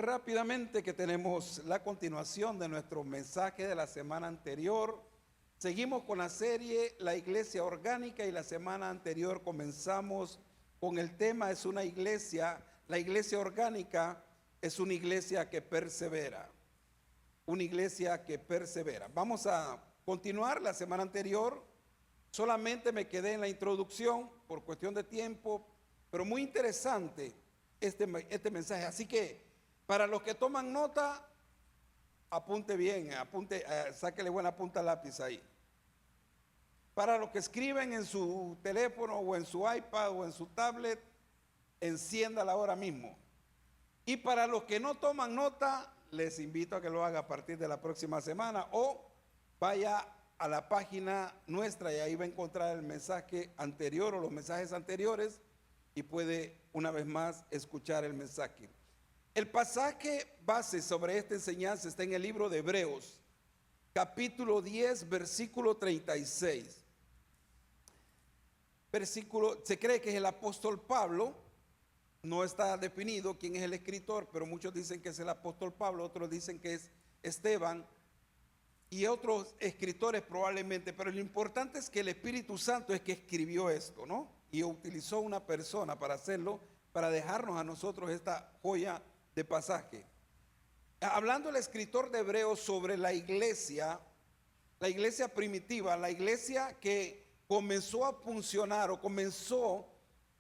rápidamente que tenemos la continuación de nuestro mensaje de la semana anterior. Seguimos con la serie La Iglesia Orgánica y la semana anterior comenzamos con el tema es una iglesia, la iglesia orgánica es una iglesia que persevera, una iglesia que persevera. Vamos a continuar la semana anterior, solamente me quedé en la introducción por cuestión de tiempo, pero muy interesante este mensaje, así que para los que toman nota, apunte bien, sáquele buena punta al lápiz ahí. Para los que escriben en su teléfono o en su iPad o en su tablet, enciéndala ahora mismo. Y para los que no toman nota, les invito a que lo haga a partir de la próxima semana o vaya a la página nuestra y ahí va a encontrar el mensaje anterior o los mensajes anteriores y puede una vez más escuchar el mensaje. El pasaje base sobre esta enseñanza está en el libro de Hebreos, capítulo 10, versículo 36. Se cree que es el apóstol Pablo, no está definido quién es el escritor, pero muchos dicen que es el apóstol Pablo, otros dicen que es Esteban y otros escritores probablemente, pero lo importante es que el Espíritu Santo es que escribió esto, ¿no? Y utilizó una persona para hacerlo, para dejarnos a nosotros esta joya de pasaje. Hablando el escritor de Hebreos sobre la iglesia primitiva, la iglesia que comenzó a funcionar o comenzó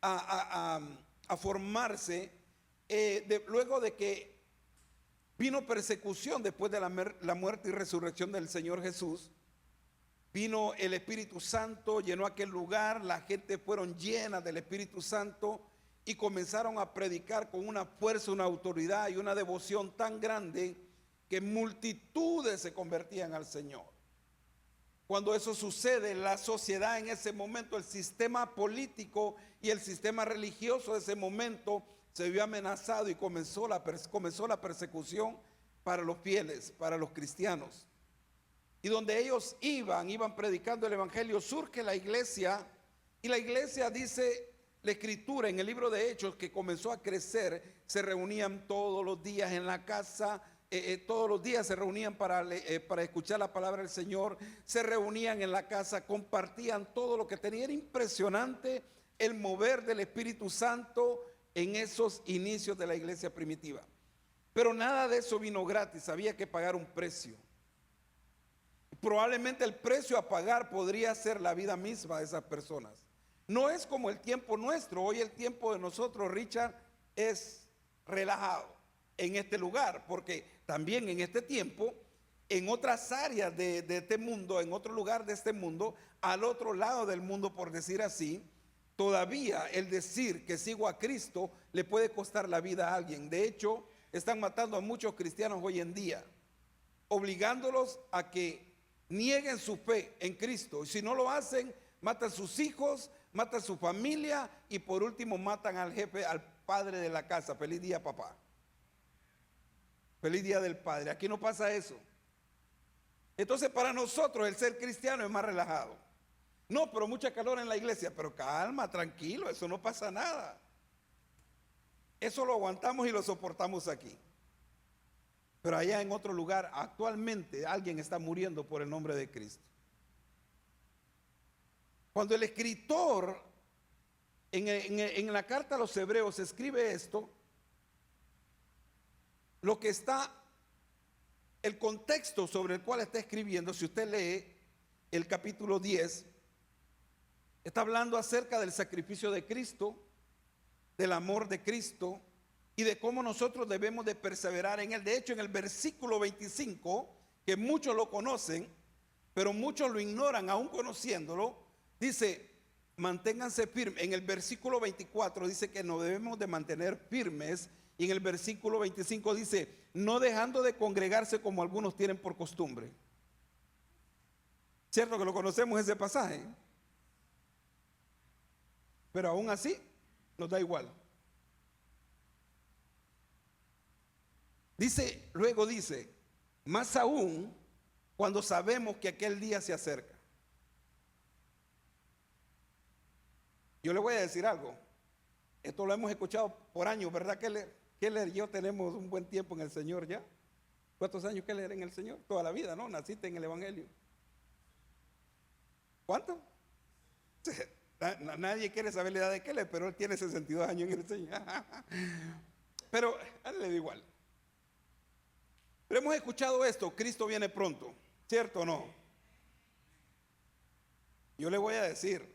a formarse luego de que vino persecución después de la muerte y resurrección del Señor Jesús. Vino el Espíritu Santo, llenó aquel lugar, la gente fueron llenas del Espíritu Santo y comenzaron a predicar con una fuerza, una autoridad y una devoción tan grande que multitudes se convertían al Señor. Cuando eso sucede, la sociedad en ese momento, el sistema político y el sistema religioso de ese momento se vio amenazado y comenzó la persecución para los fieles, para los cristianos. Y donde ellos iban predicando el evangelio, surge la iglesia y la iglesia dice la escritura en el libro de Hechos que comenzó a crecer, se reunían todos los días en la casa, todos los días se reunían para escuchar la palabra del Señor, se reunían en la casa, compartían todo lo que tenían. Era impresionante el mover del Espíritu Santo en esos inicios de la iglesia primitiva. Pero nada de eso vino gratis, había que pagar un precio. Probablemente el precio a pagar podría ser la vida misma de esas personas. No es como el tiempo nuestro. Hoy el tiempo de nosotros, Richard, es relajado en este lugar, porque también en este tiempo, en otras áreas de este mundo, en otro lugar de este mundo, al otro lado del mundo, por decir así, todavía el decir que sigo a Cristo le puede costar la vida a alguien. De hecho, están matando a muchos cristianos hoy en día, obligándolos a que nieguen su fe en Cristo. Y si no lo hacen, matan a sus hijos, matan a su familia y por último matan al jefe, al padre de la casa. Feliz día, papá. Feliz día del padre. Aquí no pasa eso. Entonces para nosotros el ser cristiano es más relajado. No, pero mucha calor en la iglesia. Pero calma, tranquilo, eso no pasa nada. Eso lo aguantamos y lo soportamos aquí. Pero allá en otro lugar, actualmente alguien está muriendo por el nombre de Cristo. Cuando el escritor en la carta a los Hebreos escribe esto, lo que está, el contexto sobre el cual está escribiendo, si usted lee el capítulo 10, está hablando acerca del sacrificio de Cristo, del amor de Cristo y de cómo nosotros debemos de perseverar en él. De hecho, en el versículo 25, que muchos lo conocen, pero muchos lo ignoran aún conociéndolo, dice, manténganse firmes. En el versículo 24 dice que nos debemos de mantener firmes. Y en el versículo 25 dice, no dejando de congregarse como algunos tienen por costumbre. ¿Cierto que lo conocemos ese pasaje? Pero aún así, nos da igual. Luego dice, más aún cuando sabemos que aquel día se acerca. Yo le voy a decir algo. Esto lo hemos escuchado por años, ¿verdad, Keller? Keller y yo tenemos un buen tiempo en el Señor ya. ¿Cuántos años Keller en el Señor? Toda la vida, ¿no? Naciste en el Evangelio. ¿Cuánto? Nadie quiere saber la edad de Keller, pero él tiene 62 años en el Señor. Pero a él le da igual. Pero hemos escuchado esto, Cristo viene pronto, ¿cierto o no? Yo le voy a decir,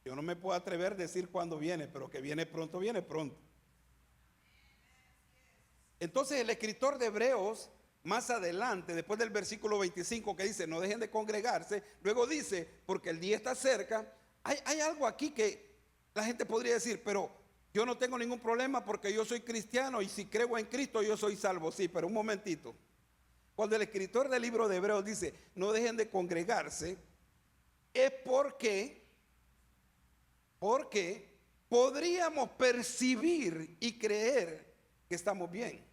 yo no me puedo atrever a decir cuándo viene, pero que viene pronto, viene pronto. Entonces el escritor de Hebreos, más adelante, después del versículo 25 que dice, no dejen de congregarse, luego dice, porque el día está cerca. Hay algo aquí que la gente podría decir, pero yo no tengo ningún problema porque yo soy cristiano y si creo en Cristo yo soy salvo. Sí, pero un momentito. Cuando el escritor del libro de Hebreos dice, no dejen de congregarse, es porque podríamos percibir y creer que estamos bien.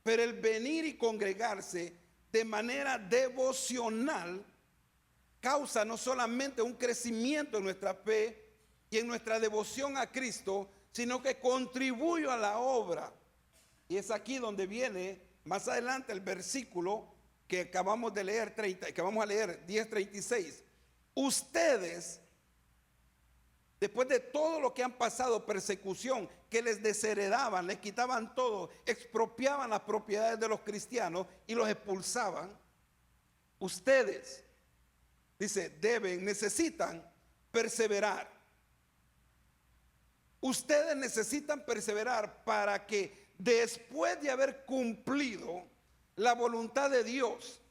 Pero el venir y congregarse de manera devocional causa no solamente un crecimiento en nuestra fe y en nuestra devoción a Cristo, sino que contribuye a la obra. Y es aquí donde viene más adelante el versículo que acabamos de leer, que vamos a leer, 10:36. Ustedes, después de todo lo que han pasado, persecución, que les desheredaban, les quitaban todo, expropiaban las propiedades de los cristianos y los expulsaban, ustedes, dice, necesitan perseverar. Ustedes necesitan perseverar para que después de haber cumplido la voluntad de Dios,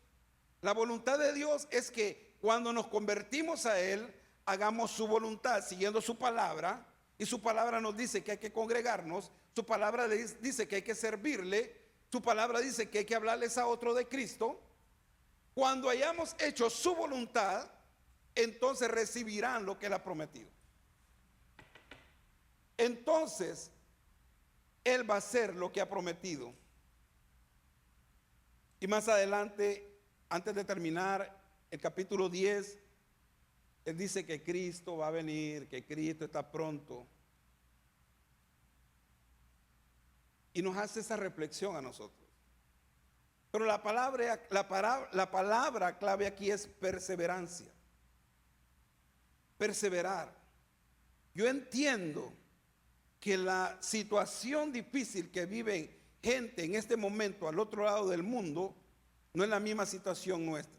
la voluntad de Dios es que cuando nos convertimos a Él, hagamos su voluntad siguiendo su palabra, y su palabra nos dice que hay que congregarnos, su palabra dice que hay que servirle, su palabra dice que hay que hablarles a otro de Cristo. Cuando hayamos hecho su voluntad, entonces recibirán lo que Él ha prometido. Entonces Él va a hacer lo que ha prometido. Y más adelante, antes de terminar el capítulo 10, Él dice que Cristo va a venir, que Cristo está pronto. Y nos hace esa reflexión a nosotros. Pero la palabra clave aquí es perseverancia. Perseverar. Yo entiendo que la situación difícil que vive gente en este momento al otro lado del mundo no es la misma situación nuestra.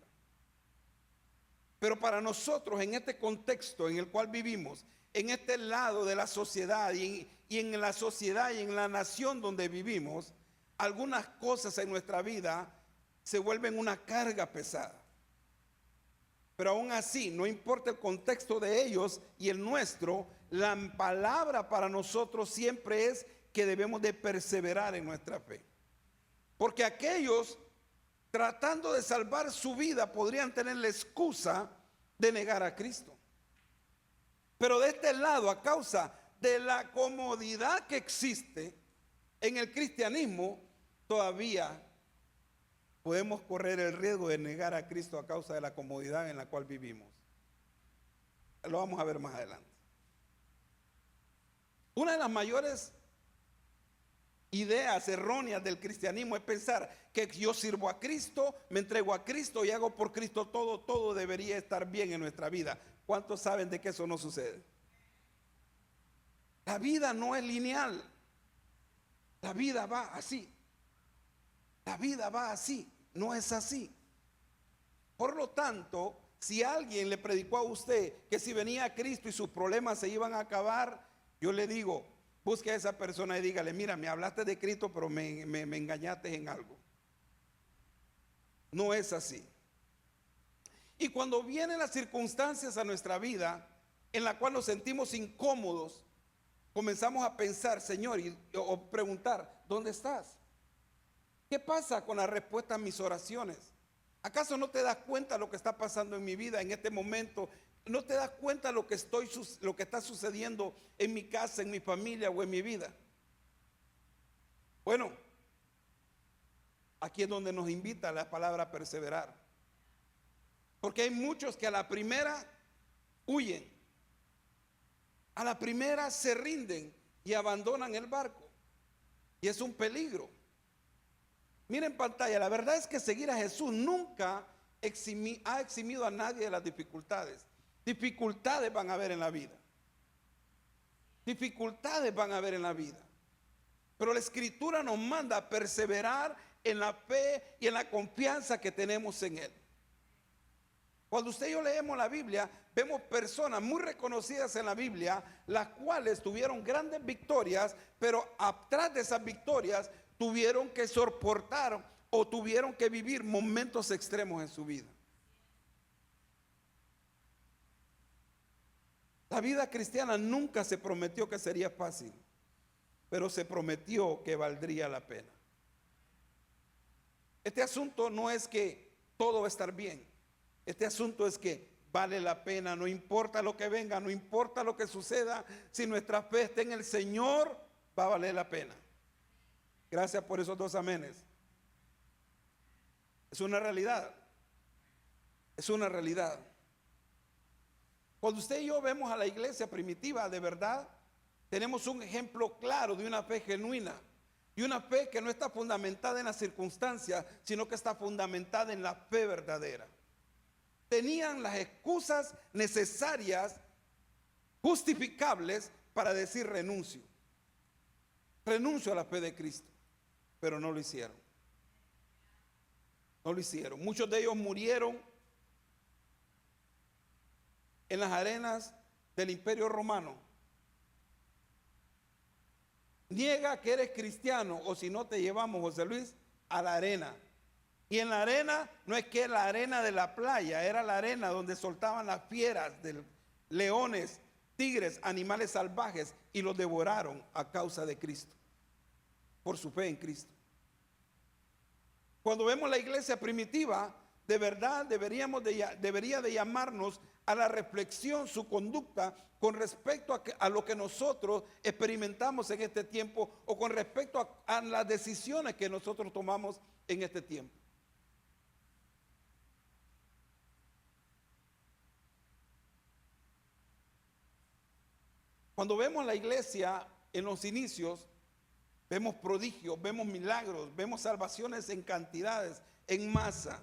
Pero para nosotros en este contexto en el cual vivimos, en este lado de la sociedad y en la sociedad y en la nación donde vivimos, algunas cosas en nuestra vida se vuelven una carga pesada. Pero aún así, no importa el contexto de ellos y el nuestro, la palabra para nosotros siempre es que debemos de perseverar en nuestra fe. Porque aquellos tratando de salvar su vida podrían tener la excusa de negar a Cristo. Pero de este lado, a causa de la comodidad que existe en el cristianismo, todavía podemos correr el riesgo de negar a Cristo a causa de la comodidad en la cual vivimos. Lo vamos a ver más adelante. Una de las mayores ideas erróneas del cristianismo es pensar que yo sirvo a Cristo, me entrego a Cristo y hago por Cristo todo debería estar bien en nuestra vida. ¿Cuántos saben de que eso no sucede? La vida no es lineal. La vida va así. La vida va así, no es así. Por lo tanto, si alguien le predicó a usted que si venía a Cristo y sus problemas se iban a acabar, yo le digo, busque a esa persona y dígale, mira, me hablaste de Cristo, pero me engañaste en algo. No es así. Y cuando vienen las circunstancias a nuestra vida en la cual nos sentimos incómodos, comenzamos a pensar, Señor, o preguntar, ¿dónde estás? ¿Qué pasa con la respuesta a mis oraciones? ¿Acaso no te das cuenta de lo que está pasando en mi vida en este momento? ¿No te das cuenta de lo que está sucediendo en mi casa, en mi familia o en mi vida? Bueno, aquí es donde nos invita la palabra perseverar. Porque hay muchos que a la primera huyen, a la primera se rinden y abandonan el barco. Y es un peligro. Miren pantalla, la verdad es que seguir a Jesús nunca ha eximido a nadie de las dificultades. Dificultades van a haber en la vida. Dificultades van a haber en la vida. Pero la Escritura nos manda a perseverar en la fe y en la confianza que tenemos en Él. Cuando usted y yo leemos la Biblia, vemos personas muy reconocidas en la Biblia, las cuales tuvieron grandes victorias, pero atrás de esas victorias tuvieron que soportar o tuvieron que vivir momentos extremos en su vida. La vida cristiana nunca se prometió que sería fácil, pero se prometió que valdría la pena. Este asunto no es que todo va a estar bien. Este asunto es que vale la pena, no importa lo que venga, no importa lo que suceda, si nuestra fe está en el Señor, va a valer la pena. Gracias por esos dos amenes. Es una realidad. Es una realidad. Cuando usted y yo vemos a la iglesia primitiva, de verdad, tenemos un ejemplo claro de una fe genuina. Y una fe que no está fundamentada en las circunstancias, sino que está fundamentada en la fe verdadera. Tenían las excusas necesarias, justificables, para decir renuncio. Renuncio a la fe de Cristo. Pero no lo hicieron. No lo hicieron. Muchos de ellos murieron en las arenas del Imperio Romano. Niega que eres cristiano, o si no te llevamos, José Luis, a la arena. Y en la arena no es que la arena de la playa, era la arena donde soltaban las fieras, leones, tigres, animales salvajes, y los devoraron a causa de Cristo, por su fe en Cristo. Cuando vemos la iglesia primitiva, de verdad debería de llamarnos a la reflexión su conducta con respecto a lo que nosotros experimentamos en este tiempo, o con respecto a las decisiones que nosotros tomamos en este tiempo. Cuando vemos la iglesia en los inicios, vemos prodigios, vemos milagros, vemos salvaciones en cantidades, en masa.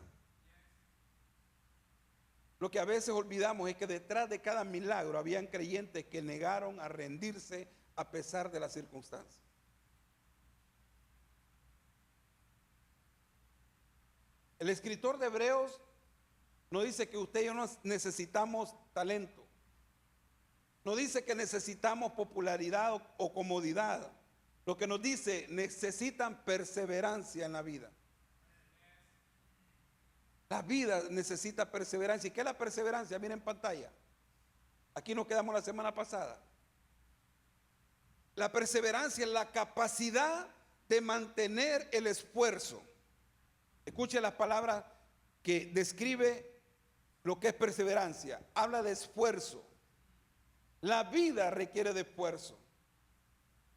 Lo que a veces olvidamos es que detrás de cada milagro habían creyentes que negaron a rendirse a pesar de las circunstancias. El escritor de Hebreos nos dice que usted y yo no necesitamos talento. No dice que necesitamos popularidad o comodidad. Lo que nos dice, necesitan perseverancia en la vida. La vida necesita perseverancia. ¿Y qué es la perseverancia? Miren en pantalla. Aquí nos quedamos la semana pasada. La perseverancia es la capacidad de mantener el esfuerzo. Escuche las palabras que describe lo que es perseverancia. Habla de esfuerzo. La vida requiere de esfuerzo.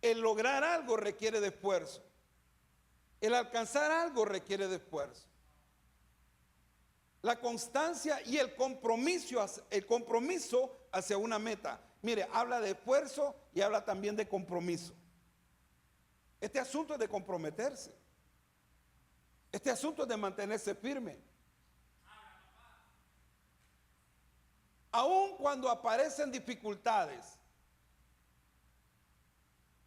El lograr algo requiere de esfuerzo. El alcanzar algo requiere de esfuerzo. La constancia y el compromiso hacia una meta. Mire, habla de esfuerzo y habla también de compromiso. Este asunto es de comprometerse. Este asunto es de mantenerse firme. Aun cuando aparecen dificultades.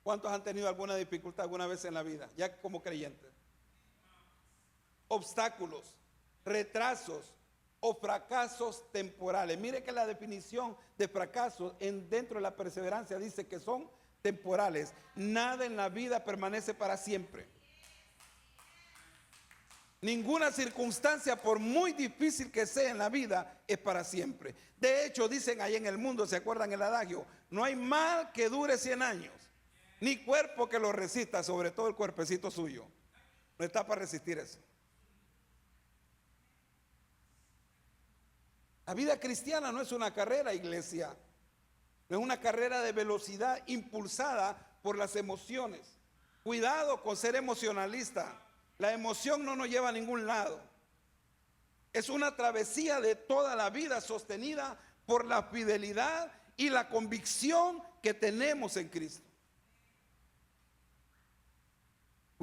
¿Cuántos han tenido alguna dificultad alguna vez en la vida? Ya como creyentes. Obstáculos, retrasos o fracasos temporales. Mire que la definición de fracaso dentro de la perseverancia dice que son temporales. Nada en la vida permanece para siempre. Ninguna circunstancia, por muy difícil que sea en la vida, es para siempre. De hecho, dicen ahí en el mundo, ¿se acuerdan el adagio? No hay mal que dure 100 años, ni cuerpo que lo resista, sobre todo el cuerpecito suyo. No está para resistir eso. La vida cristiana no es una carrera, iglesia. No es una carrera de velocidad impulsada por las emociones. Cuidado con ser emocionalista. La emoción no nos lleva a ningún lado. Es una travesía de toda la vida sostenida por la fidelidad y la convicción que tenemos en Cristo.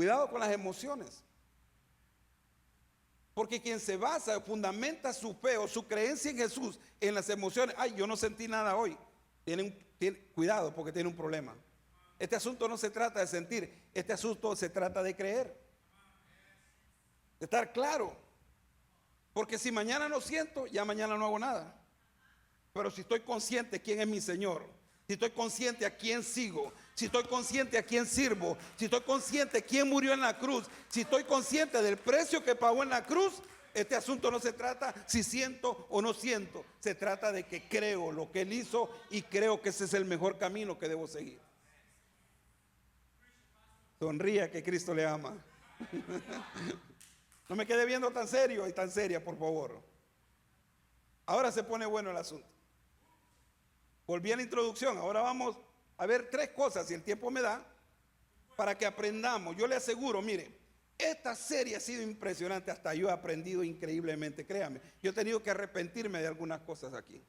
Cuidado con las emociones. Porque quien se basa, fundamenta su fe o su creencia en Jesús en las emociones. Ay, yo no sentí nada hoy. Cuidado porque tiene un problema. Este asunto no se trata de sentir, este asunto se trata de creer. De estar claro. Porque si mañana no siento, ya mañana no hago nada. Pero si estoy consciente de quién es mi Señor, si estoy consciente a quién sigo, si estoy consciente a quién sirvo, si estoy consciente de quién murió en la cruz, si estoy consciente del precio que pagó en la cruz, este asunto no se trata si siento o no siento. Se trata de que creo lo que Él hizo y creo que ese es el mejor camino que debo seguir. Sonría que Cristo le ama. No me quede viendo tan serio y tan seria, por favor. Ahora se pone bueno el asunto. Volví a la introducción. Ahora vamos a ver 3 cosas, si el tiempo me da, para que aprendamos. Yo le aseguro, mire, esta serie ha sido impresionante. Hasta yo he aprendido increíblemente, créame. Yo he tenido que arrepentirme de algunas cosas aquí.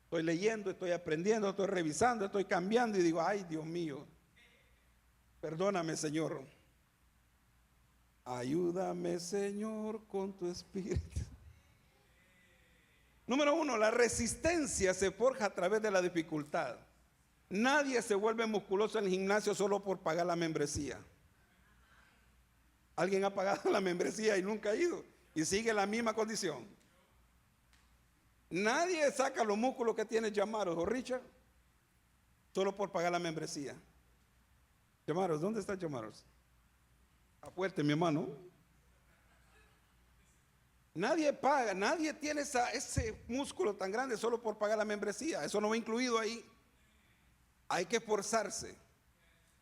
Estoy leyendo, estoy aprendiendo, estoy revisando, estoy cambiando y digo, ay, Dios mío, perdóname, Señor. Ayúdame, Señor, con tu espíritu. Número 1, la resistencia se forja a través de la dificultad. Nadie se vuelve musculoso en el gimnasio solo por pagar la membresía. Alguien ha pagado la membresía y nunca ha ido y sigue la misma condición. Nadie saca los músculos que tiene Llamaros o Richard solo por pagar la membresía. Llamaros, ¿dónde está Llamaros? A fuerte, mi hermano. Nadie paga, nadie tiene ese músculo tan grande solo por pagar la membresía. Eso no va incluido ahí. Hay que esforzarse,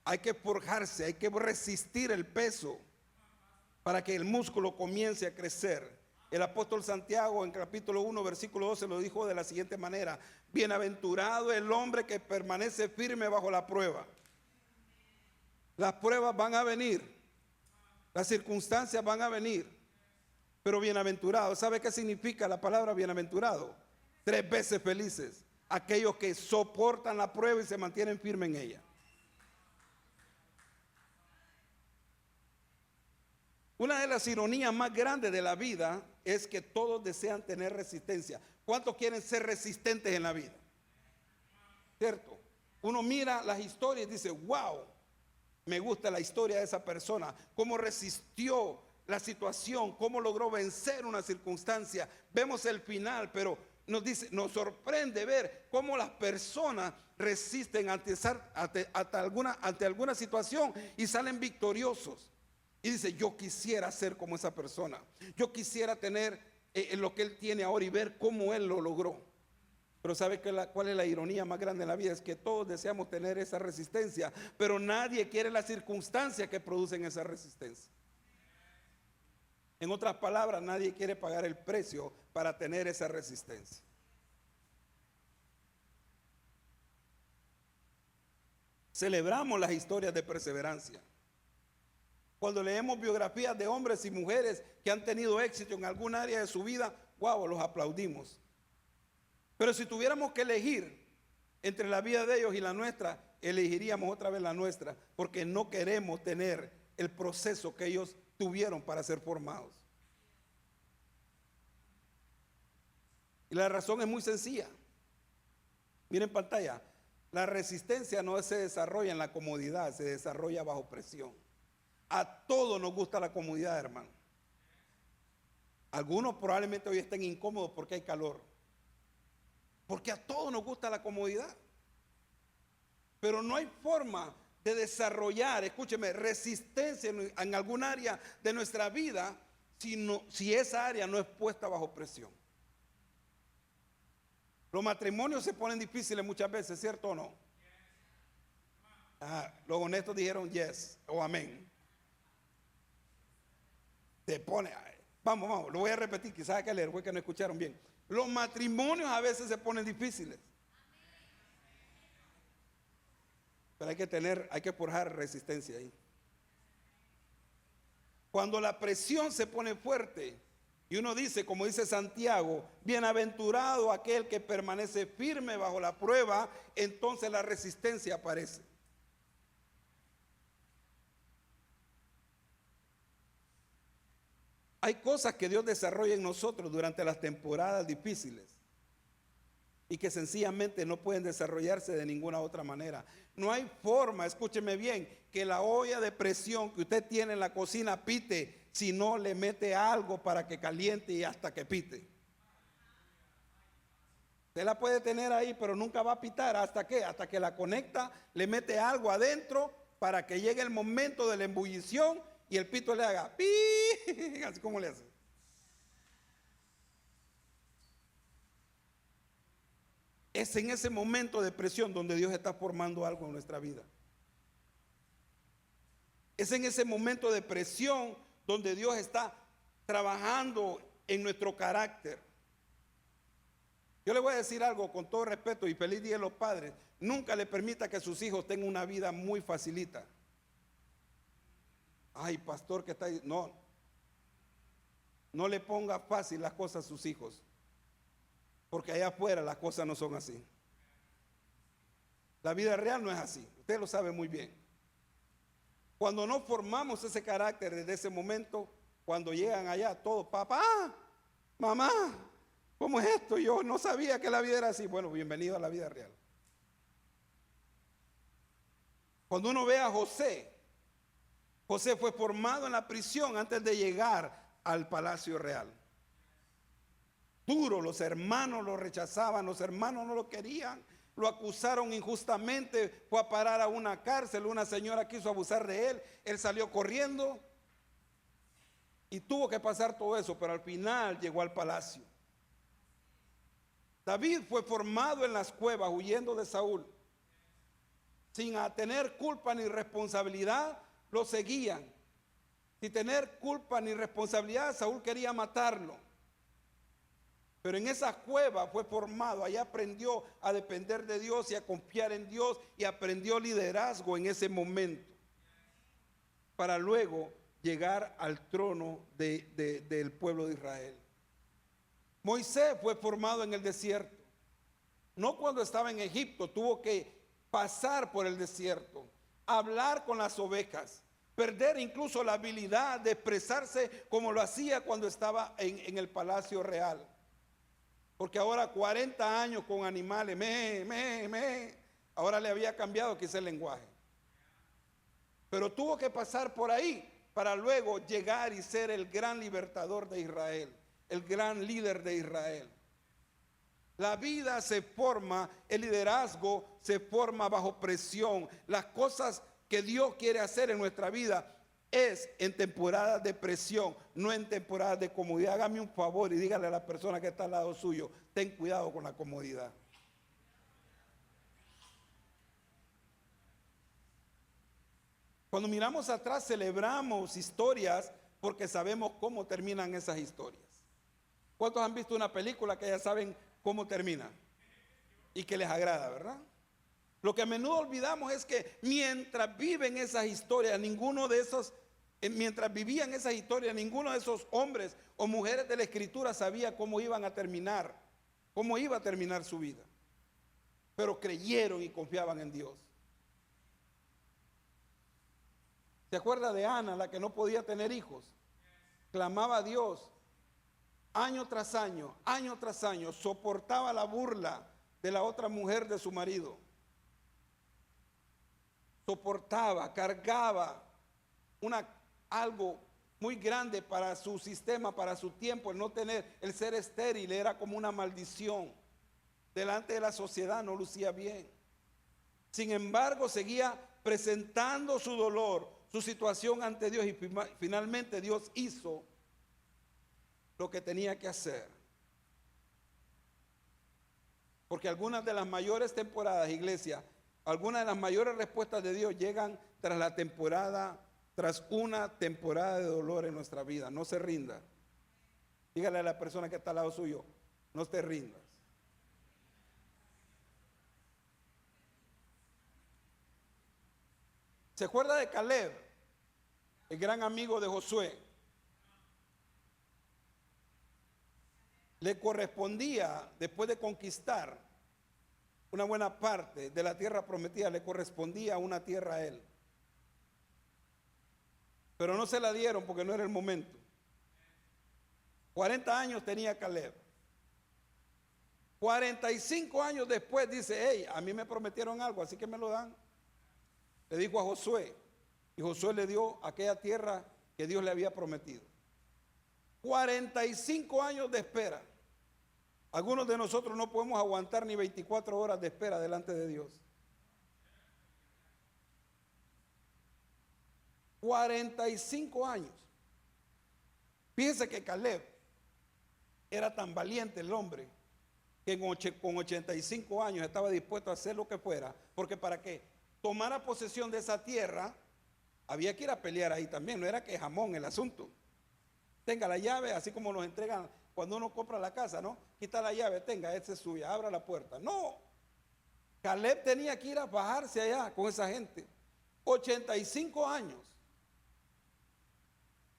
hay que forjarse, hay que resistir el peso para que el músculo comience a crecer. El apóstol Santiago en capítulo 1 versículo 12 lo dijo de la siguiente manera: bienaventurado el hombre que permanece firme bajo la prueba. Las pruebas van a venir, las circunstancias van a venir, pero bienaventurado, ¿sabe qué significa la palabra bienaventurado? 3 veces felices, aquellos que soportan la prueba y se mantienen firmes en ella. Una de las ironías más grandes de la vida es que todos desean tener resistencia. ¿Cuántos quieren ser resistentes en la vida? ¿Cierto? Uno mira las historias y dice, wow, me gusta la historia de esa persona, cómo resistió la situación, cómo logró vencer una circunstancia. Vemos el final, pero nos sorprende ver cómo las personas resisten ante alguna situación y salen victoriosos. Y dice, yo quisiera ser como esa persona. Yo quisiera tener lo que él tiene ahora y ver cómo él lo logró. Pero ¿sabe cuál es la ironía más grande en la vida? Es que todos deseamos tener esa resistencia, pero nadie quiere las circunstancias que producen esa resistencia. En otras palabras, nadie quiere pagar el precio para tener esa resistencia. Celebramos las historias de perseverancia. Cuando leemos biografías de hombres y mujeres que han tenido éxito en algún área de su vida, wow, los aplaudimos. Pero si tuviéramos que elegir entre la vida de ellos y la nuestra, elegiríamos otra vez la nuestra, porque no queremos tener el proceso que ellos tuvieron para ser formados. Y la razón es muy sencilla. Miren pantalla, la resistencia no se desarrolla en la comodidad, se desarrolla bajo presión. A todos nos gusta la comodidad, hermano. Algunos probablemente hoy estén incómodos porque hay calor. Porque a todos nos gusta la comodidad. Pero no hay forma de desarrollar, escúcheme, resistencia en algún área de nuestra vida si esa área no es puesta bajo presión. Los matrimonios se ponen difíciles muchas veces, ¿cierto o no? Los honestos dijeron yes o amén. Se pone, vamos, lo voy a repetir, quizás hay que leer, fue que no escucharon bien. Los matrimonios a veces se ponen difíciles. Pero hay que forjar resistencia ahí. Cuando la presión se pone fuerte y uno dice, como dice Santiago, bienaventurado aquel que permanece firme bajo la prueba, entonces la resistencia aparece. Hay cosas que Dios desarrolla en nosotros durante las temporadas difíciles y que sencillamente no pueden desarrollarse de ninguna otra manera. No hay forma, escúcheme bien, que la olla de presión que usted tiene en la cocina pite si no le mete algo para que caliente y hasta que pite. Usted la puede tener ahí, pero nunca va a pitar. ¿Hasta qué? Hasta que la conecta, le mete algo adentro para que llegue el momento de la ebullición y el pito le haga pi, así como le hace. Es en ese momento de presión donde Dios está formando algo en nuestra vida. Es en ese momento de presión donde Dios está trabajando en nuestro carácter. Yo le voy a decir algo con todo respeto y feliz día a los padres. Nunca le permita que sus hijos tengan una vida muy facilita. Ay, pastor, que está ahí. No, no le ponga fácil las cosas a sus hijos, porque allá afuera las cosas no son así. La vida real no es así, usted lo sabe muy bien. Cuando no formamos ese carácter desde ese momento, cuando llegan allá todos, papá, mamá, ¿cómo es esto? Yo no sabía que la vida era así. Bueno, bienvenido a la vida real. Cuando uno ve a José, José fue formado en la prisión antes de llegar al palacio real. Duro, los hermanos lo rechazaban, los hermanos no lo querían, lo acusaron injustamente, fue a parar a una cárcel, una señora quiso abusar de él salió corriendo y tuvo que pasar todo eso, pero al final llegó al palacio. David fue formado en las cuevas huyendo de Saúl, sin tener culpa ni responsabilidad. Lo seguían. Sin tener culpa ni responsabilidad, Saúl quería matarlo. Pero en esa cueva fue formado, allá aprendió a depender de Dios y a confiar en Dios y aprendió liderazgo en ese momento, para luego llegar al trono del pueblo de Israel. Moisés fue formado en el desierto. No cuando estaba en Egipto, tuvo que pasar por el desierto, hablar con las ovejas, perder incluso la habilidad de expresarse como lo hacía cuando estaba en el palacio real. Porque ahora 40 años con animales, ahora le había cambiado quizá el lenguaje. Pero tuvo que pasar por ahí para luego llegar y ser el gran libertador de Israel, el gran líder de Israel. La vida se forma, el liderazgo se forma bajo presión. Las cosas que Dios quiere hacer en nuestra vida es en temporadas de presión, no en temporadas de comodidad. Hágame un favor y dígale a la persona que está al lado suyo, ten cuidado con la comodidad. Cuando miramos atrás celebramos historias porque sabemos cómo terminan esas historias. ¿Cuántos han visto una película que ya saben cómo termina y que les agrada, verdad? Lo que a menudo olvidamos es que mientras viven esas historias, mientras vivían esas historias, ninguno de esos hombres o mujeres de la Escritura sabía cómo iban a terminar, cómo iba a terminar su vida. Pero creyeron y confiaban en Dios. ¿Se acuerda de Ana, la que no podía tener hijos? Clamaba a Dios año tras año, soportaba la burla de la otra mujer de su marido. Soportaba, cargaba algo muy grande para su sistema, para su tiempo. El ser estéril era como una maldición. Delante de la sociedad no lucía bien. Sin embargo, seguía presentando su dolor, su situación ante Dios, y finalmente Dios hizo lo que tenía que hacer. Porque algunas de las mayores temporadas, iglesia, algunas de las mayores respuestas de Dios llegan tras una temporada de dolor en nuestra vida. No se rinda. Dígale a la persona que está al lado suyo, no te rindas. ¿Se acuerda de Caleb, el gran amigo de Josué? Le correspondía, después de conquistar una buena parte de la tierra prometida, le correspondía una tierra a él. Pero no se la dieron porque no era el momento. 40 años tenía Caleb. 45 años después dice, hey, a mí me prometieron algo, así que me lo dan. Le dijo a Josué, y Josué le dio aquella tierra que Dios le había prometido. 45 años de espera. Algunos de nosotros no podemos aguantar ni 24 horas de espera delante de Dios. 45 años. Fíjense que Caleb era tan valiente el hombre que con 85 años estaba dispuesto a hacer lo que fuera, porque para que tomara posesión de esa tierra había que ir a pelear ahí también, no era que jamón el asunto. Tenga la llave, así como nos entregan cuando uno compra la casa, ¿no? Quita la llave, tenga, esta es suya, abra la puerta. No, Caleb tenía que ir a bajarse allá con esa gente. 85 años.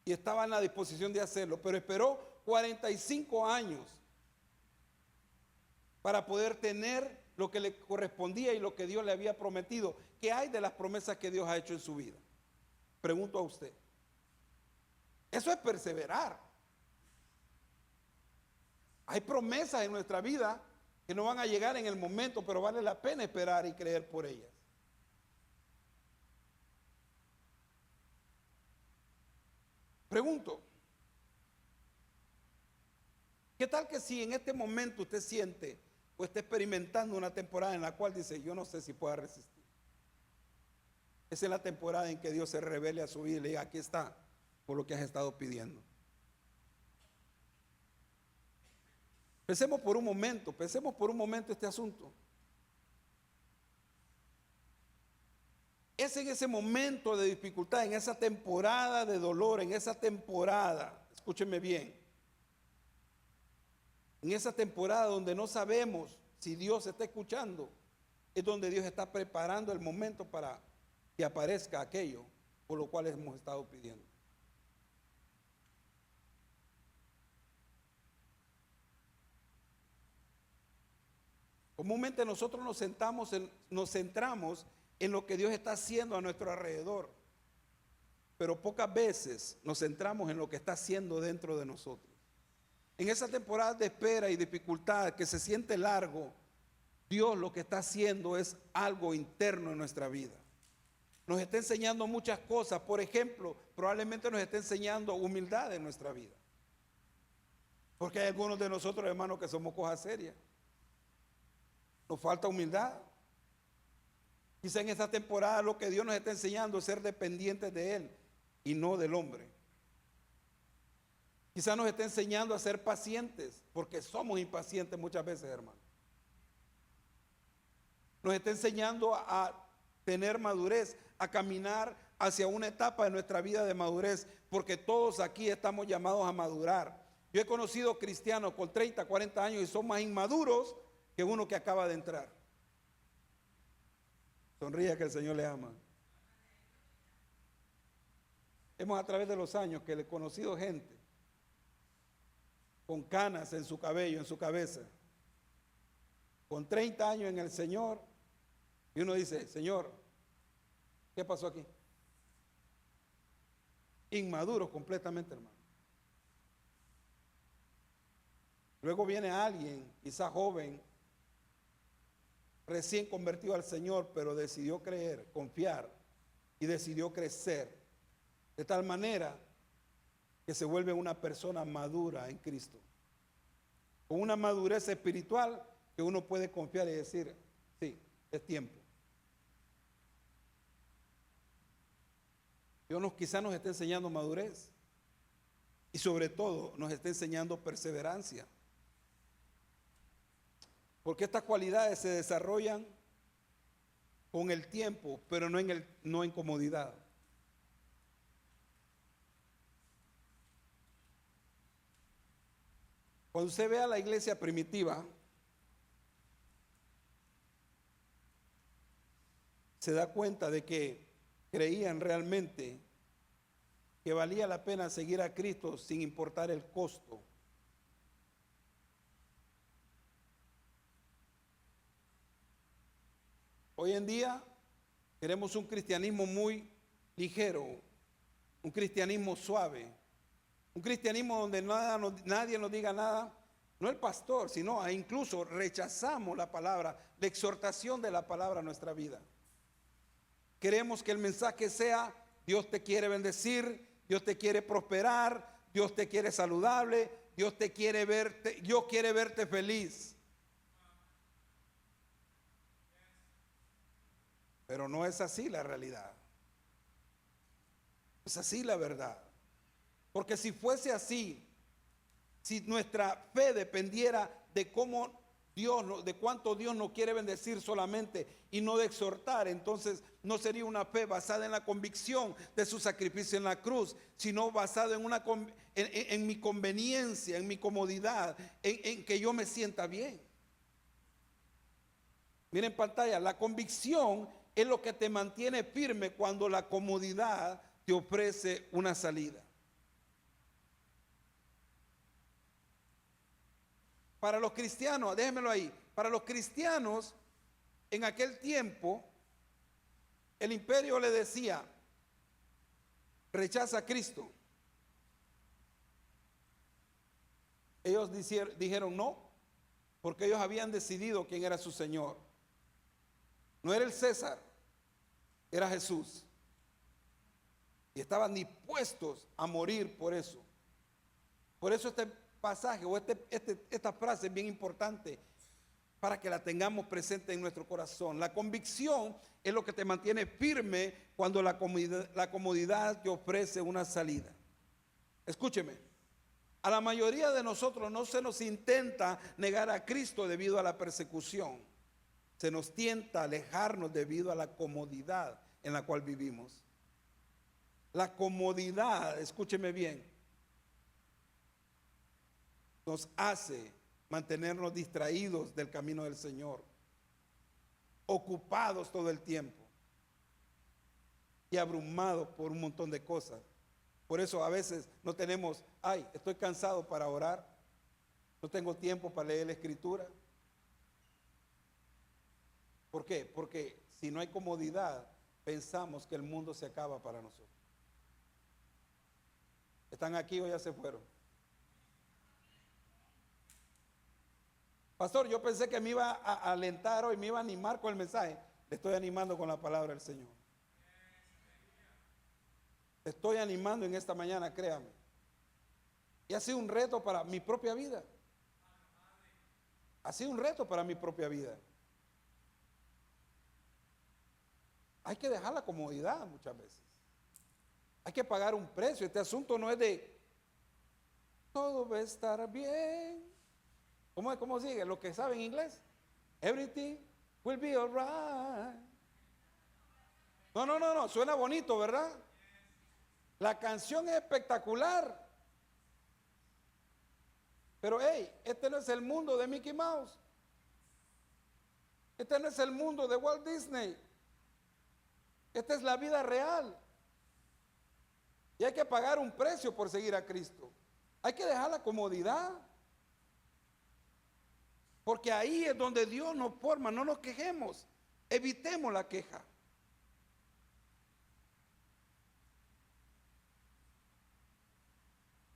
Y estaba en la disposición de hacerlo, pero esperó 45 años para poder tener lo que le correspondía y lo que Dios le había prometido. ¿Qué hay de las promesas que Dios ha hecho en su vida? Pregunto a usted. Eso es perseverar. Hay promesas en nuestra vida que no van a llegar en el momento, pero vale la pena esperar y creer por ellas. Pregunto, ¿qué tal que si en este momento usted siente o está experimentando una temporada en la cual dice, yo no sé si pueda resistir? Esa es la temporada en que Dios se revele a su vida y le diga, aquí está, por lo que has estado pidiendo. Pensemos por un momento este asunto. Es en ese momento de dificultad, en esa temporada de dolor, en esa temporada, escúchenme bien, en esa temporada donde no sabemos si Dios está escuchando, es donde Dios está preparando el momento para que aparezca aquello por lo cual hemos estado pidiendo. Comúnmente nosotros nos centramos en lo que Dios está haciendo a nuestro alrededor, pero pocas veces nos centramos en lo que está haciendo dentro de nosotros. En esa temporada de espera y dificultad que se siente largo, Dios lo que está haciendo es algo interno en nuestra vida. Nos está enseñando muchas cosas. Por ejemplo, probablemente nos está enseñando humildad en nuestra vida. Porque hay algunos de nosotros, hermanos, que somos cosas serias. Nos falta humildad. Quizá en esta temporada lo que Dios nos está enseñando es ser dependientes de Él y no del hombre. Quizá nos está enseñando a ser pacientes, porque somos impacientes muchas veces, hermano. Nos está enseñando a tener madurez, a caminar hacia una etapa de nuestra vida de madurez, porque todos aquí estamos llamados a madurar. Yo he conocido cristianos con 30, 40 años y son más inmaduros que uno que acaba de entrar. Sonría que el Señor le ama. Hemos a través de los años que le he conocido gente con canas en su cabello, en su cabeza, con 30 años en el Señor, y uno dice, Señor, ¿qué pasó aquí? Inmaduros completamente, hermano. Luego viene alguien, quizá joven, recién convertido al Señor, pero decidió creer, confiar y decidió crecer de tal manera que se vuelve una persona madura en Cristo, con una madurez espiritual que uno puede confiar y decir, sí, es tiempo. Dios quizá nos está enseñando madurez y sobre todo nos está enseñando perseverancia. Porque estas cualidades se desarrollan con el tiempo, pero no en comodidad. Cuando usted ve a la iglesia primitiva, se da cuenta de que creían realmente que valía la pena seguir a Cristo sin importar el costo. Hoy en día queremos un cristianismo muy ligero, un cristianismo suave, Un cristianismo donde nadie nos diga nada, no el pastor, sino incluso rechazamos la palabra, la exhortación de la palabra a nuestra vida. Queremos que el mensaje sea: Dios te quiere bendecir, Dios te quiere prosperar, Dios te quiere saludable, Dios quiere verte feliz. Pero no es así la realidad. Es así la verdad. Porque si fuese así, si nuestra fe dependiera de cómo Dios, de cuánto Dios nos quiere bendecir solamente y no de exhortar, entonces no sería una fe basada en la convicción de su sacrificio en la cruz, sino basada en mi conveniencia, en mi comodidad, en que yo me sienta bien. Miren en pantalla, la convicción es lo que te mantiene firme cuando la comodidad te ofrece una salida. Para los cristianos, déjenmelo ahí, para los cristianos en aquel tiempo, el imperio le decía: rechaza a Cristo. Ellos dijeron no, porque ellos habían decidido quién era su Señor. No era el César, era Jesús. Y estaban dispuestos a morir por eso. Por eso este pasaje o esta frase es bien importante para que la tengamos presente en nuestro corazón. La convicción es lo que te mantiene firme cuando la comodidad te ofrece una salida. Escúcheme, a la mayoría de nosotros no se nos intenta negar a Cristo debido a la persecución. Se nos tienta alejarnos debido a la comodidad en la cual vivimos. La comodidad, escúcheme bien, nos hace mantenernos distraídos del camino del Señor, ocupados todo el tiempo y abrumados por un montón de cosas. Por eso a veces no tenemos, estoy cansado para orar, no tengo tiempo para leer la Escritura. ¿Por qué? Porque si no hay comodidad, pensamos que el mundo se acaba para nosotros. ¿Están aquí o ya se fueron? Pastor, yo pensé que me iba a alentar hoy, me iba a animar con el mensaje. Le estoy animando con la palabra del Señor. Te estoy animando en esta mañana, créame. Y ha sido un reto para mi propia vida. Ha sido un reto para mi propia vida. Hay que dejar la comodidad muchas veces. Hay que pagar un precio. Este asunto no es de todo va a estar bien. ¿Cómo sigue? Lo que sabe en inglés. Everything will be alright. No. Suena bonito, ¿verdad? La canción es espectacular. Pero este no es el mundo de Mickey Mouse. Este no es el mundo de Walt Disney. Esta es la vida real. Y hay que pagar un precio por seguir a Cristo. Hay que dejar la comodidad. Porque ahí es donde Dios nos forma. No nos quejemos. Evitemos la queja.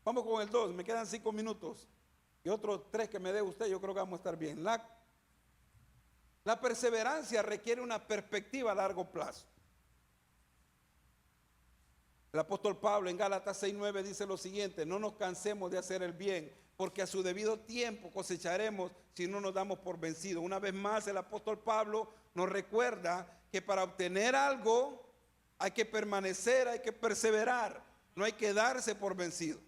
Vamos con el 2. Me quedan 5 minutos. Y otros 3 que me dé usted. Yo creo que vamos a estar bien. La perseverancia requiere una perspectiva a largo plazo. El apóstol Pablo en Gálatas 6:9 dice lo siguiente: no nos cansemos de hacer el bien, porque a su debido tiempo cosecharemos si no nos damos por vencidos. Una vez más el apóstol Pablo nos recuerda que para obtener algo hay que permanecer, hay que perseverar, no hay que darse por vencido.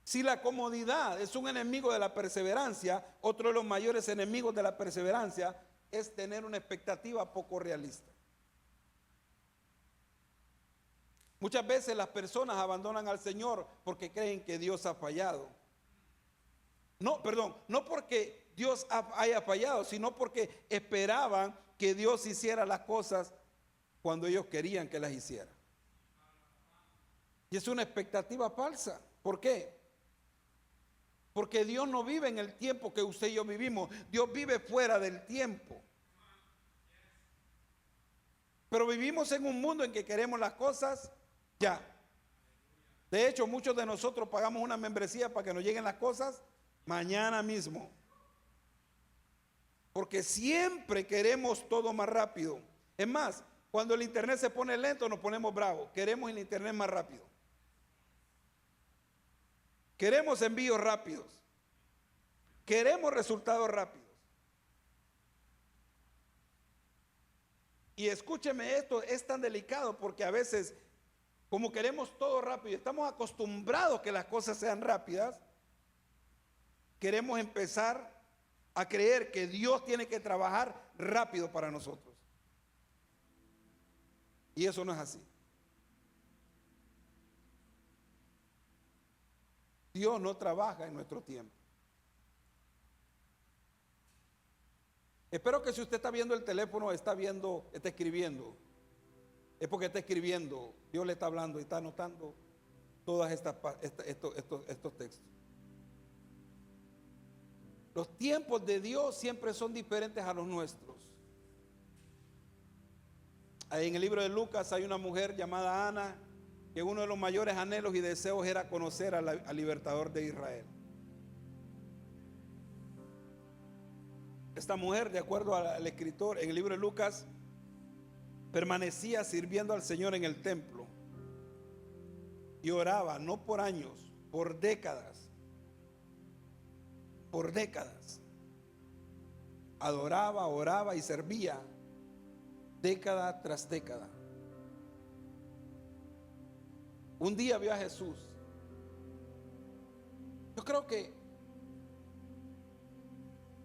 Si la comodidad es un enemigo de la perseverancia, otro de los mayores enemigos de la perseverancia es tener una expectativa poco realista. Muchas veces las personas abandonan al Señor porque creen que Dios ha fallado. No porque Dios haya fallado, sino porque esperaban que Dios hiciera las cosas cuando ellos querían que las hiciera. Y es una expectativa falsa. ¿Por qué? Porque Dios no vive en el tiempo que usted y yo vivimos. Dios vive fuera del tiempo. Pero vivimos en un mundo en que queremos las cosas ya. De hecho, muchos de nosotros pagamos una membresía para que nos lleguen las cosas mañana mismo. Porque siempre queremos todo más rápido. Es más, cuando el internet se pone lento nos ponemos bravos. Queremos el internet más rápido. Queremos envíos rápidos. Queremos resultados rápidos. Y escúcheme, esto es tan delicado porque a veces, como queremos todo rápido, estamos acostumbrados a que las cosas sean rápidas, queremos empezar a creer que Dios tiene que trabajar rápido para nosotros. Y eso no es así. Dios no trabaja en nuestro tiempo. Espero que si usted está viendo el teléfono, está escribiendo. Es porque está escribiendo. Dios le está hablando y está anotando todos estos textos. Los tiempos de Dios siempre son diferentes a los nuestros. Ahí en el libro de Lucas hay una mujer llamada Ana, que uno de los mayores anhelos y deseos era conocer al libertador de Israel. Esta mujer, de acuerdo al escritor, en el libro de Lucas, permanecía sirviendo al Señor en el templo y oraba, no por años, por décadas. Por décadas. Adoraba, oraba y servía década tras década. Un día vio a Jesús. Yo creo que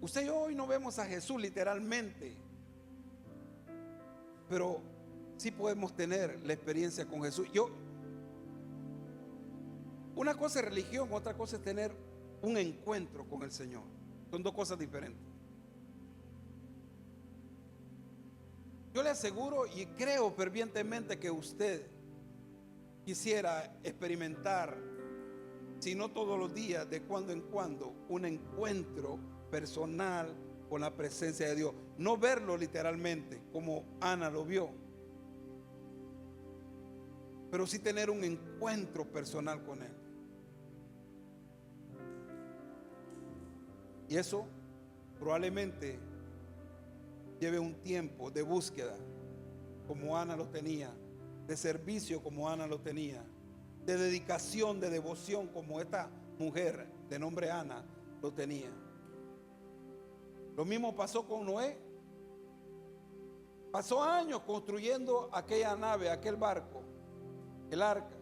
usted y yo hoy no vemos a Jesús literalmente, pero sí podemos tener la experiencia con Jesús. Una cosa es religión, otra cosa es tener un encuentro con el Señor. Son dos cosas diferentes. Yo le aseguro y creo fervientemente que usted quisiera experimentar, si no todos los días, de cuando en cuando, un encuentro personal con la presencia de Dios. No verlo literalmente como Ana lo vio, pero sí tener un encuentro personal con Él. Y eso probablemente lleve un tiempo de búsqueda, como Ana lo tenía, de servicio como Ana lo tenía, de dedicación, de devoción como esta mujer de nombre Ana lo tenía. Lo mismo pasó con Noé. Pasó años construyendo aquella nave, aquel barco, el arca.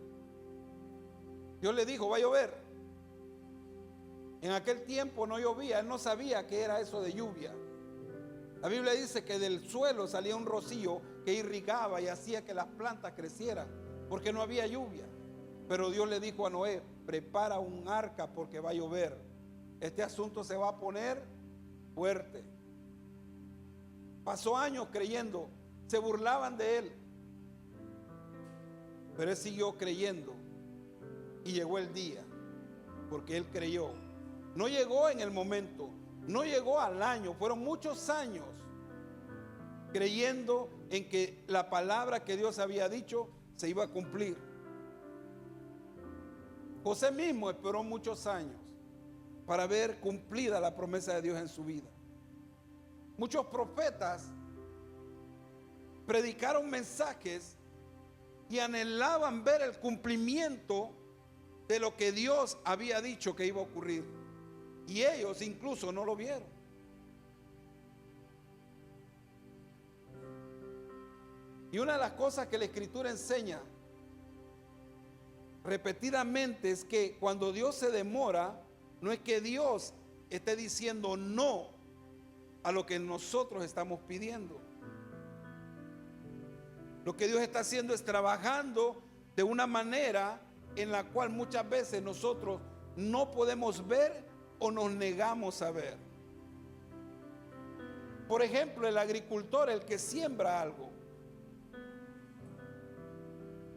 Dios le dijo, va a llover. En aquel tiempo no llovía, él no sabía qué era eso de lluvia. La Biblia dice que del suelo salía un rocío que irrigaba y hacía que las plantas crecieran, porque no había lluvia. Pero Dios le dijo a Noé, prepara un arca porque va a llover. Este asunto se va a poner fuerte. Pasó años creyendo, se burlaban de él, pero él siguió creyendo y llegó el día, porque él creyó. No llegó en el momento, no llegó al año, fueron muchos años creyendo en que la palabra que Dios había dicho se iba a cumplir. José mismo esperó muchos años para ver cumplida la promesa de Dios en su vida. Muchos profetas predicaron mensajes y anhelaban ver el cumplimiento de lo que Dios había dicho que iba a ocurrir. Y ellos incluso no lo vieron. Y una de las cosas que la Escritura enseña repetidamente es que cuando Dios se demora, no es que Dios esté diciendo no a lo que nosotros estamos pidiendo. Lo que Dios está haciendo es trabajando de una manera en la cual muchas veces nosotros no podemos ver o nos negamos a ver. Por ejemplo, el agricultor, el que siembra algo,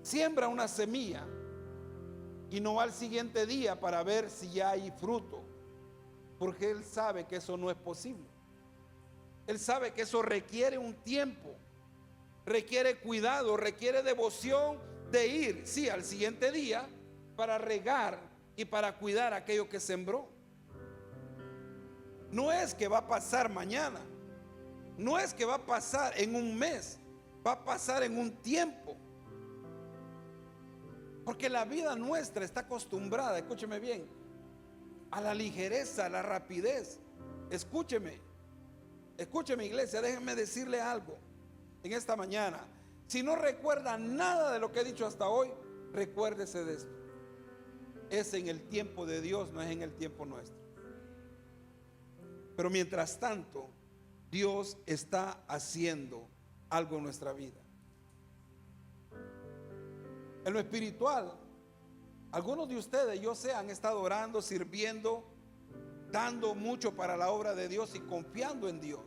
siembra una semilla y no va al siguiente día para ver si ya hay fruto, porque él sabe que eso no es posible. Él sabe que eso requiere un tiempo. requiere cuidado, requiere devoción de ir, sí, al siguiente día para regar y para cuidar aquello que sembró. No es que va a pasar mañana, no es que va a pasar en un mes, va a pasar en un tiempo. Porque la vida nuestra está acostumbrada, escúcheme bien, a la ligereza, a la rapidez. Escúcheme, escúcheme, iglesia, déjenme decirle algo en esta mañana. Si no recuerda nada de lo que he dicho hasta hoy, recuérdese de esto. Es en el tiempo de Dios, no es en el tiempo nuestro. Pero mientras tanto, Dios está haciendo algo en nuestra vida. En lo espiritual, algunos de ustedes, yo sé, han estado orando, sirviendo, dando mucho para la obra de Dios y confiando en Dios.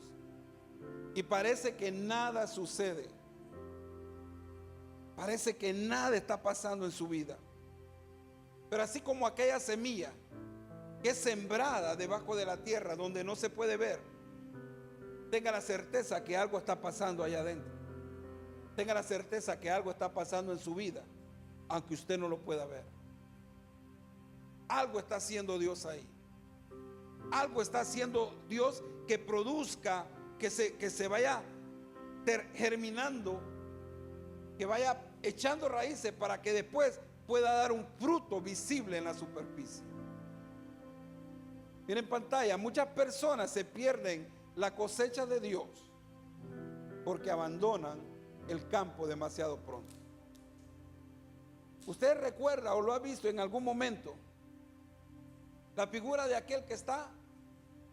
Y parece que nada sucede. Parece que nada está pasando en su vida. Pero así como aquella semilla que es sembrada debajo de la tierra donde no se puede ver, tenga la certeza que algo está pasando allá adentro. Tenga la certeza que algo está pasando en su vida, aunque usted no lo pueda ver. Algo está haciendo Dios ahí. Algo está haciendo Dios que produzca, que se vaya germinando, que vaya echando raíces para que después pueda dar un fruto visible en la superficie. Miren en pantalla, muchas personas se pierden la cosecha de Dios porque abandonan el campo demasiado pronto. Usted recuerda o lo ha visto en algún momento la figura de aquel que está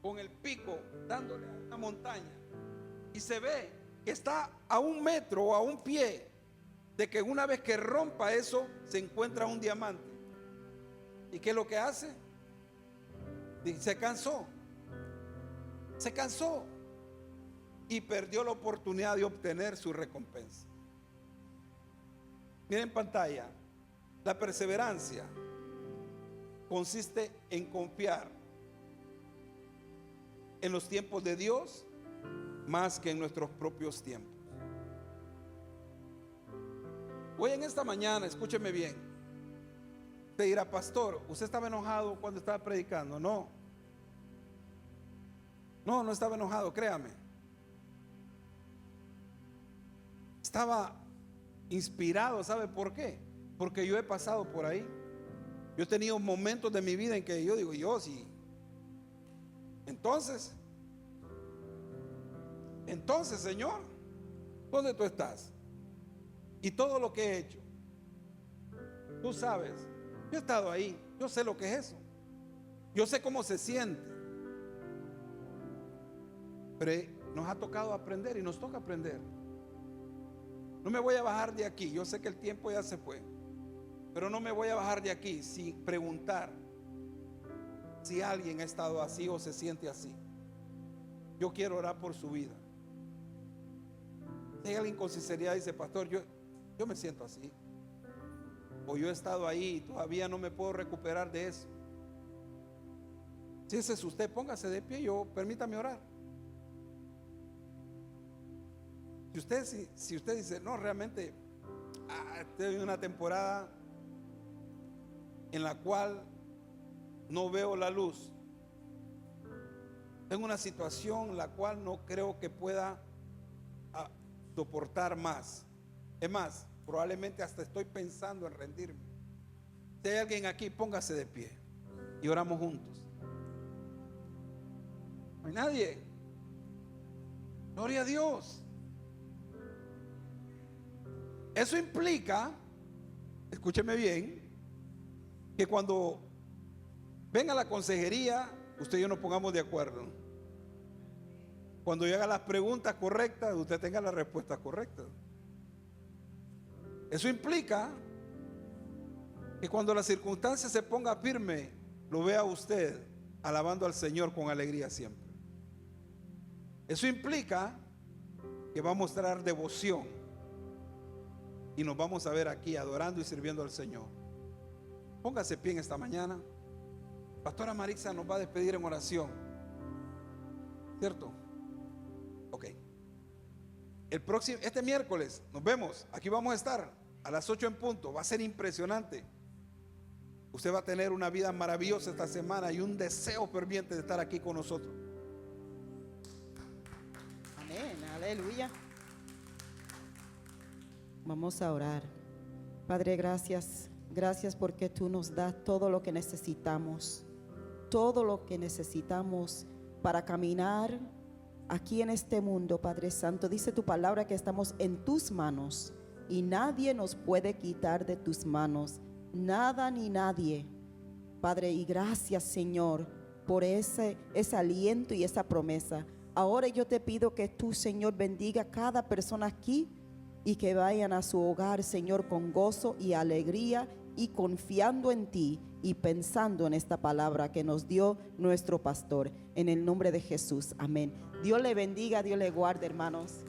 con el pico dándole a una montaña y se ve que está a 1 metro o a 1 pie de que una vez que rompa eso se encuentra un diamante. ¿Y qué es lo que hace? Se cansó y perdió la oportunidad de obtener su recompensa. Miren en pantalla, la perseverancia consiste en confiar en los tiempos de Dios más que en nuestros propios tiempos. Hoy en esta mañana, escúcheme bien, te dirá: pastor, ¿usted estaba enojado cuando estaba predicando? No estaba enojado, créame. Estaba inspirado. ¿Sabe por qué? Porque yo he pasado por ahí. Yo he tenido momentos de mi vida en que yo digo: yo sí. Entonces, Señor, ¿dónde tú estás? Y todo lo que he hecho, tú sabes, yo he estado ahí, yo sé lo que es eso, yo sé cómo se siente. Pero nos ha tocado aprender y nos toca aprender. No me voy a bajar de aquí, yo sé que el tiempo ya se fue, pero no me voy a bajar de aquí sin preguntar si alguien ha estado así o se siente así. Yo quiero orar por su vida. Si hay alguien con sinceridad dice: pastor, yo me siento así, o yo he estado ahí y todavía no me puedo recuperar de eso. Si ese es usted, póngase de pie, permítame orar. Si usted dice: no, realmente tengo una temporada en la cual no veo la luz, tengo una situación la cual no creo que pueda soportar más. Es más, probablemente hasta estoy pensando en rendirme. Si hay alguien aquí, póngase de pie y oramos juntos. No hay nadie. Gloria a Dios. Eso implica, escúcheme bien, que cuando venga la consejería, usted y yo nos pongamos de acuerdo. Cuando yo haga las preguntas correctas, usted tenga las respuestas correctas. Eso implica que cuando la circunstancia se ponga firme, lo vea usted alabando al Señor con alegría siempre. Eso implica que va a mostrar devoción y nos vamos a ver aquí adorando y sirviendo al Señor. Póngase pie en esta mañana. Pastora Marixa nos va a despedir en oración, ¿cierto? Ok. Este miércoles nos vemos. Aquí vamos a estar a las 8 en punto. Va a ser impresionante. Usted va a tener una vida maravillosa esta semana y un deseo ferviente de estar aquí con nosotros. Amén, aleluya. Vamos a orar. Padre, gracias. Gracias porque tú nos das todo lo que necesitamos. Todo lo que necesitamos para caminar aquí en este mundo, Padre Santo. Dice tu palabra que estamos en tus manos y nadie nos puede quitar de tus manos. Nada ni nadie, Padre. Y gracias, Señor, por ese aliento y esa promesa. Ahora yo te pido que tú, Señor, bendiga a cada persona aquí y que vayan a su hogar, Señor, con gozo y alegría y confiando en ti y pensando en esta palabra que nos dio nuestro pastor. En el nombre de Jesús, amén. Dios le bendiga, Dios le guarde, hermanos.